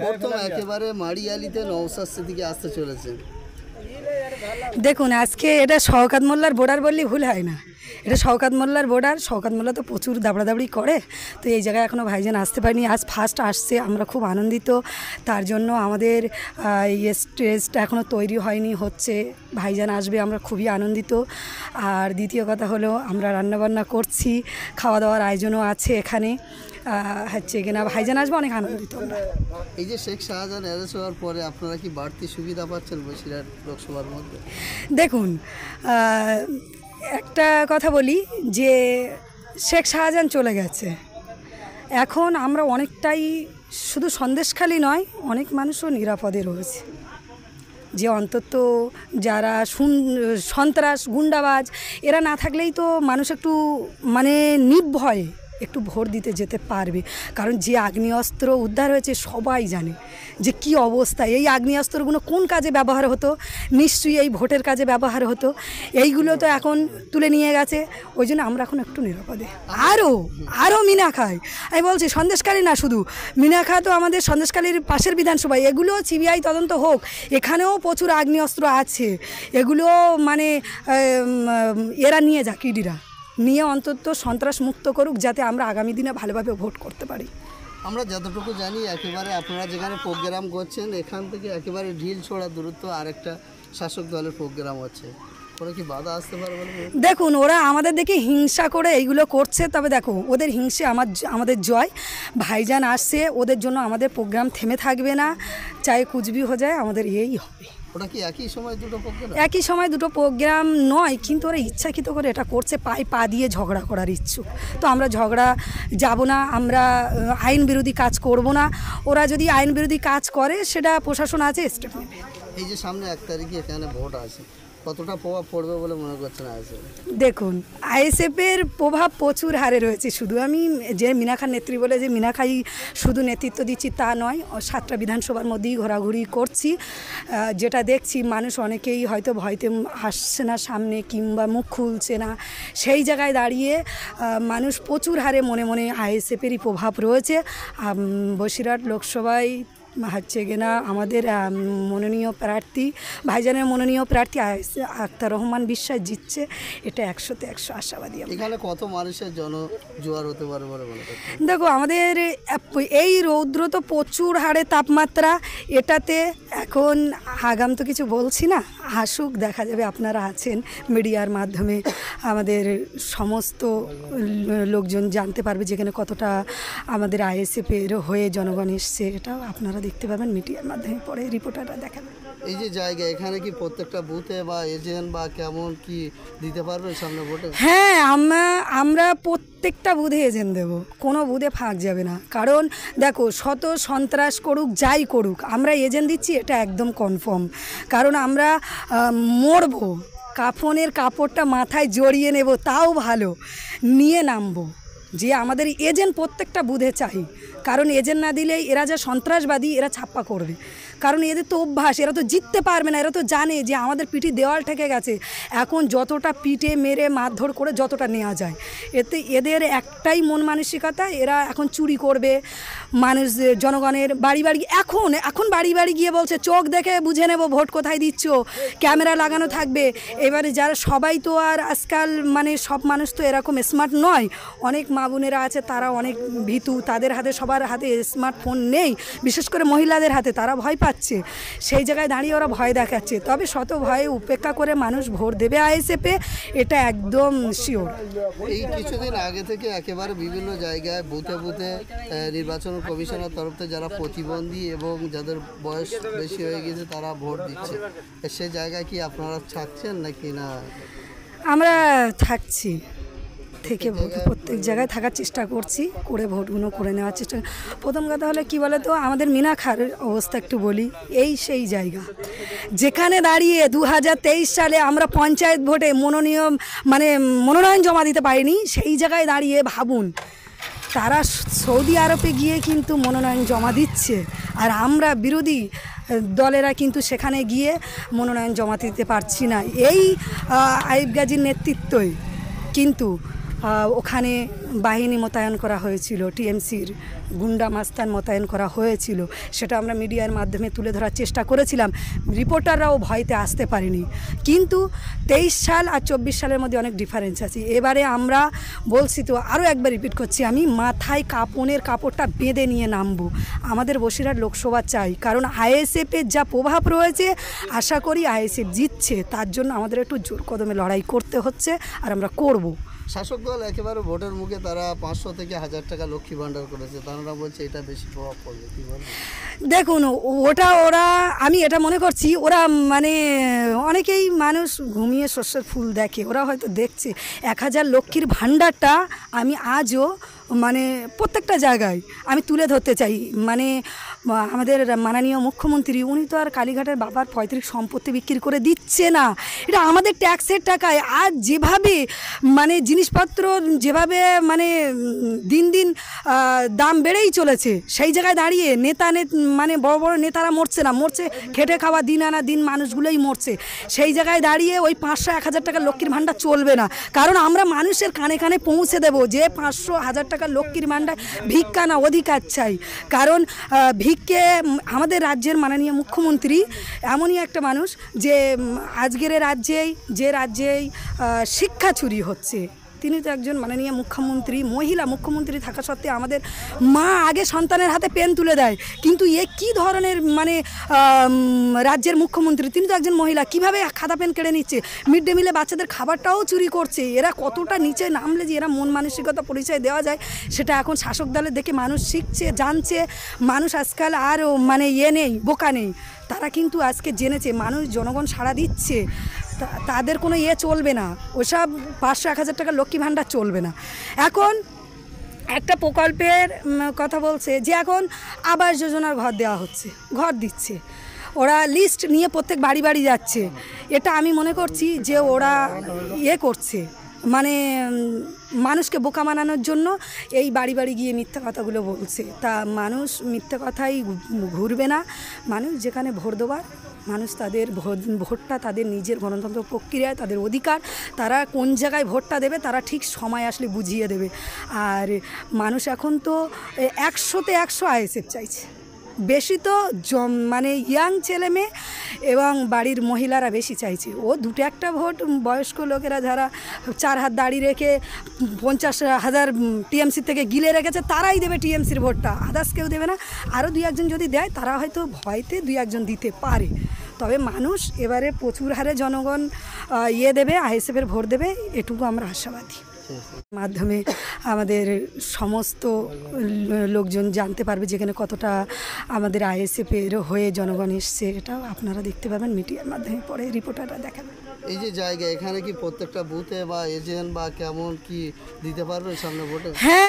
প্রথম একেবারে মাড়িয়ালিতে নওশাদ সিদ্দিকী আসতে চলেছে। দেখুন, আজকে এটা শওকত মোল্লার বর্ডার বললে ভুল হয় না। এটা শওকত মোল্লার বর্ডার। শওকত মোল্লা তো প্রচুর দাবড়াদাবড়ি করে, তো এই জায়গায় এখনও ভাইজান আসতে পারেনি। আজ ফার্স্ট আসছে, আমরা খুব আনন্দিত। তার জন্য আমাদের স্টেজটা এখনও তৈরি হয়নি, হচ্ছে। ভাইজান আসবে, আমরা খুবই আনন্দিত। আর দ্বিতীয় কথা হলো, আমরা রান্নাবান্না করছি, খাওয়া দাওয়ার আয়োজনও আছে এখানে। হচ্ছে কিনা ভাইজান আসবে, অনেক আনন্দিত আমরা। এই যে শেখ শাহজাহান অ্যারেস্ট হওয়ার পরে আপনারা কি বাড়তি সুবিধা পাচ্ছেন বসিরহাট লোকসভার মধ্যে? দেখুন, একটা কথা বলি যে শেখ শাহজাহান চলে গেছে, এখন আমরা অনেকটাই, শুধু সন্দেশখালি নয়, অনেক মানুষও নিরাপদে রয়েছে। যে অন্তত যারা সন্ত্রাস গুন্ডাবাজ এরা না থাকলেই তো মানুষ একটু মানে নির্ভয়ে একটু ভোট দিতে যেতে পারবে। কারণ যে আগ্নেয়াস্ত্র উদ্ধার হয়েছে সবাই জানে যে কি অবস্থা। এই আগ্নেয়াস্ত্রগুলো কোন কাজে ব্যবহার হতো? নিশ্চয়ই এই ভোটের কাজে ব্যবহার হতো। এইগুলো তো এখন তুলে নিয়ে গেছে, ওই জন্য আমরা এখন একটু নিরাপদে। আরও মিনাখায়, আমি বলছি সন্দেশখালী না শুধু, মিনাখা তো আমাদের সন্দেশখালীর পাশের বিধানসভায়, এগুলো সিবিআই তদন্ত হোক। এখানেও প্রচুর আগ্নেয়াস্ত্র আছে, এগুলো মানে এরা নিয়ে যাক, ইডিরা নিয়ে অন্তত সন্ত্রাস মুক্ত করুক, যাতে আমরা আগামী দিনে ভালোভাবে ভোট করতে পারি। আমরা যতটুকু জানি একেবারে আপনারা যেখানে প্রোগ্রাম করছেন এখান থেকে একেবারে ঢিল ছোড়া দূরত্ব আরেকটা শাসক দলের প্রোগ্রাম হচ্ছে, ওরা কি বাধা আসতে পারে বলে? দেখুন, ওরা আমাদের দেখে হিংসা করে এইগুলো করছে, তবে দেখো ওদের হিংসে আমাদের জয়। ভাইজান আসছে, ওদের জন্য আমাদের প্রোগ্রাম থেমে থাকবে না, চাই কুচবি হয়ে যায়, আমাদের এই হবে। ওটা কি একই সময় দুটো প্রোগ্রাম? একই সময় দুটো প্রোগ্রাম নয়, কিন্তু ওরা ইচ্ছাকৃত করে এটা করছে, পায়ে পা দিয়ে ঝগড়া করার ইচ্ছুক। তো আমরা ঝগড়া যাব না, আমরা আইন বিরোধী কাজ করব না। ওরা যদি আইন বিরোধী কাজ করে সেটা প্রশাসন আছে, স্টেপ নেবে। এই যে সামনে 1 তারিখে এখানে ভোট আছে, কতটা প্রভাব পড়বে বলে মনে করছেন আইএসএফ? দেখুন, আইএসএফের প্রভাব প্রচুর হারে রয়েছে। শুধু আমি যে মিনাখার নেত্রী বলে যে মিনাখাই শুধু নেতৃত্ব দিচ্ছি তা নয়, 7টা বিধানসভার মধ্যেই ঘোরাঘুরি করছি। যেটা দেখছি, মানুষ অনেকেই হয়তো ভয়তে আসছে না সামনে, কিংবা মুখ খুলছে না। সেই জায়গায় দাঁড়িয়ে মানুষ প্রচুর হারে মনে মনে আইএসএফেরই প্রভাব রয়েছে। বসিরহাট লোকসভায় হচ্ছে কিনা আমাদের মনোনীয় প্রার্থী, ভাইজানের মনোনীয় প্রার্থী আক্তার রহমান বিশ্বাস জিতছে, এটা 100তে 100 আশাবাদী। এখানে কত মানুষের জনজোয়ার হতে পারে বলে মনে করছেন? দেখো, আমাদের এই রৌদ্র তো প্রচুর হারে তাপমাত্রা, এটাতে এখন আগাম তো কিছু বলছি না, আসুক, দেখা যাবে। আপনারা আছেন, মিডিয়ার মাধ্যমে আমাদের সমস্ত লোকজন জানতে পারবে যেখানে কতটা আমাদের আইএসএফের হয়ে জনগণ এসছে, এটাও আপনারা দেখতে পাবেন মিডিয়ার মাধ্যমে, পরে রিপোর্টাররা দেখাবে। এই যে জায়গা, এখানে কি প্রত্যেকটা বুথে বা এজেন্ট বা কেমন কি দিতে পারবে সামনে ভোটে? হ্যাঁ, আমরা প্রত্যেকটা বুথে এজেন্ট দেবো, কোনো বুথে ফাঁক যাবে না। কারণ দেখো, শত সন্ত্রাস করুক, যাই করুক, আমরা এজেন্ট দিচ্ছি, এটা একদম কনফার্ম। কারণ আমরা মরবো, কাফনের কাপড়টা মাথায় জড়িয়ে নেব, তাও ভালো, নিয়ে নামবো। যে আমাদের এজেন্ট প্রত্যেকটা বুথে চাই, কারণ এজেন্ট না দিলেই এরা যা সন্ত্রাসবাদী, এরা ছাপ্পা করবে। কারণ এদের তো অভ্যাস, এরা তো জিততে পারবে না, এরা তো জানে যে আমাদের পিঠে দেওয়াল ঠেকে গেছে। এখন যতটা পিঠে মেরে মারধর করে যতটা নেওয়া যায়, এতে এদের একটাই মন মানসিকতা, এরা এখন চুরি করবে, মানুষ জনগণের বাড়ি বাড়ি, এখন বাড়ি বাড়ি গিয়ে বলছে চোখ দেখে বুঝে নেব ভোট কোথায় দিচ্ছ, ক্যামেরা লাগানো থাকবে। এবারে যারা সবাই তো আর আজকাল মানে সব মানুষ তো এরকম স্মার্ট নয়, অনেক মা বোনেরা আছে তারা অনেক ভীতু, তাদের হাতে সবার হাতে স্মার্টফোন নেই, বিশেষ করে মহিলাদের হাতে, তারা ভয় পাচ্ছে। সেই জায়গায় দাঁড়িয়ে ওরা ভয় দেখাচ্ছে, তবে শত ভয়ে উপেক্ষা করে মানুষ ভোট দেবে আইএসএফে, এটা একদম শিওর। এই কিছুদিন আগে থেকে একেবারে বিভিন্ন জায়গায় বুথে বুথে নির্বাচন কমিশনের তরফ থেকে যারা প্রতিবন্ধী এবং যাদের বয়স বেশি হয়ে গেছে তারা ভোট দিচ্ছে, সে জায়গায় কি আপনারা থাকছেন নাকি না? আমরা থাকছি, থেকে ভোট প্রত্যেক জায়গায় থাকার চেষ্টা করছি, করে ভোটগুলো করে নেওয়ার চেষ্টা। প্রথম কথা হলো কী বলে তো, আমাদের মিনাখার অবস্থা একটু বলি। এই সেই জায়গা যেখানে দাঁড়িয়ে 2023 সালে আমরা পঞ্চায়েত ভোটে মনোনয়ন জমা দিতে পারিনি, সেই জায়গায় দাঁড়িয়ে ভাবুন, তারা সৌদি আরবে গিয়ে কিন্তু মনোনয়ন জমা দিচ্ছে, আর আমরা বিরোধী দলেরা কিন্তু সেখানে গিয়ে মনোনয়ন জমা দিতে পারছি না। এই আইয়ুব গাজীর নেতৃত্বই কিন্তু ওখানে বাহিনী মোতায়েন করা হয়েছিল, টিএমসির গুন্ডা মাস্তান মোতায়েন করা হয়েছিল, সেটা আমরা মিডিয়ার মাধ্যমে তুলে ধরার চেষ্টা করেছিলাম। রিপোর্টাররাও ভয়তে আসতে পারেনি। কিন্তু 23 সাল আর 24 সালের মধ্যে অনেক ডিফারেন্স আছে। এবারে আমরা বলছি তো, আরও একবার রিপিট করছি, আমি মাথায় কাপড়ের কাপড়টা বেঁধে নিয়ে নামবো। আমাদের বসিরহাট লোকসভা চাই, কারণ আইএসএফের যা প্রভাব রয়েছে, আশা করি আইএসএফ জিতছে। তার জন্য আমাদের একটু জোর কদমে লড়াই করতে হচ্ছে, আর আমরা করব। শাসক দল একেবারে ভোটের মুখে তারা 500 থেকে 1000 টাকা লক্ষ্মী ভাণ্ডার করেছে, তারা বলছে এটা বেশি প্রভাব পড়বে, কী বলবো? দেখুন, আমি এটা মনে করছি, ওরা মানে অনেকেই মানুষ ঘুমিয়ে শস্যের ফুল দেখে, ওরা হয়তো দেখছে 1000 লক্ষ্মীর ভাণ্ডারটা আমি আজও মানে প্রত্যেকটা জায়গায় আমি তুলে ধরতে চাই। মানে আমাদের মাননীয় মুখ্যমন্ত্রী, উনি তো আর কালীঘাটের বাবার পৈতৃক সম্পত্তি বিক্রি করে দিচ্ছে না, এটা আমাদের ট্যাক্সের টাকায়। আর যেভাবে মানে জিনিসপত্র যেভাবে মানে দিন দিন দাম বেড়েই চলেছে, সেই জায়গায় দাঁড়িয়ে মানে বড় বড় নেতারা মরছে না, মরছে খেটে খাওয়া দিন আনা দিন মানুষগুলোই মরছে। সেই জায়গায় দাঁড়িয়ে ওই 500-1000 টাকার লক্ষ্মীর ভাণ্ডার চলবে না, কারণ আমরা মানুষের কানে কানে পৌঁছে দেবো যে 500-1000 টাকার লক্ষ্মীর ভাণ্ডার ভিক্ষা না, অধিকার চাই। কারণ ভিক্ষে আমাদের রাজ্যের মাননীয় মুখ্যমন্ত্রী এমনই একটা মানুষ যে আজকের রাজ্যেই শিক্ষা চুরি হচ্ছে, তিনি তো একজন মাননীয় মুখ্যমন্ত্রী, মহিলা মুখ্যমন্ত্রী থাকা সত্ত্বেও আমাদের মা আগে সন্তানের হাতে পেন তুলে দেয়। কিন্তু এ কী ধরনের মানে রাজ্যের মুখ্যমন্ত্রী, তিনি তো একজন মহিলা, কিভাবে খাতা পেন কেড়ে নিচ্ছে, মিড ডে মিলে বাচ্চাদের খাবারটাও চুরি করছে। এরা কতটা নিচে নামলে যে এরা মন মানসিকতা পরিচয় দেওয়া যায়, সেটা এখন শাসক দলের দেখে মানুষ শিখছে, জানছে। মানুষ আজকাল আর মানে নেই, বোকা নেই, তারা কিন্তু আজকে জেনেছে, মানুষ জনগণ সাড়া দিচ্ছে, তাদের কোনো চলবে না, ওসব 500-1000 টাকা লক্ষ্মী ভাণ্ডার চলবে না। এখন একটা প্রকল্পের কথা বলছে যে এখন আবাস যোজনার ঘর দেওয়া হচ্ছে, ঘর দিচ্ছে, ওরা লিস্ট নিয়ে প্রত্যেক বাড়ি বাড়ি যাচ্ছে। এটা আমি মনে করছি যে ওরা করছে, মানে মানুষকে বোকা বানানোর জন্য এই বাড়ি বাড়ি গিয়ে মিথ্যা কথাগুলো বলছে। তা মানুষ মিথ্যা কথাই ঘুরবে না, মানুষ যেখানে ভোট দেওয়ার, মানুষ তাদের ভোটটা তাদের নিজের গণতন্ত্র প্রক্রিয়ায় তাদের অধিকার, তারা কোন জায়গায় ভোটটা দেবে তারা ঠিক সময় আসলে বুঝিয়ে দেবে। আর মানুষ এখন তো 100-তে 100 আইএসএফ চাইছে, বেশি তো মানে ইয়াং ছেলে মেয়ে এবং বাড়ির মহিলারা বেশি চাইছে। ও 2-1টা ভোট বয়স্ক লোকেরা যারা 4 হাত দাঁড়িয়ে রেখে 50,000 টিএমসি থেকে গিলে রেখেছে, তারাই দেবে টিএমসির ভোটটা, আদার্স কেউ দেবে না। আরও 2-1জন যদি দেয়, তারা হয়তো ভয়তে 2-1জন দিতে পারে। তবে মানুষ এবারে প্রচুর হারে জনগণ দেবে, আইএসএফের ভোট দেবে, এটুকু আমরা আশাবাদী। মাধ্যমে আমাদের সমস্ত লোকজন জানতে পারবে যেখানে কতটা আমাদের আইএসএফের হয়ে জনগণ এসছে, এটাও আপনারা দেখতে পাবেন মিডিয়ার মাধ্যমে, পরে রিপোর্টাররা দেখাবে। এই যে জায়গা, এখানে কি প্রত্যেকটা বুথে বা এজেন্ট বা কেমন কি দিতে পারবে সামনে ভোটে? হ্যাঁ।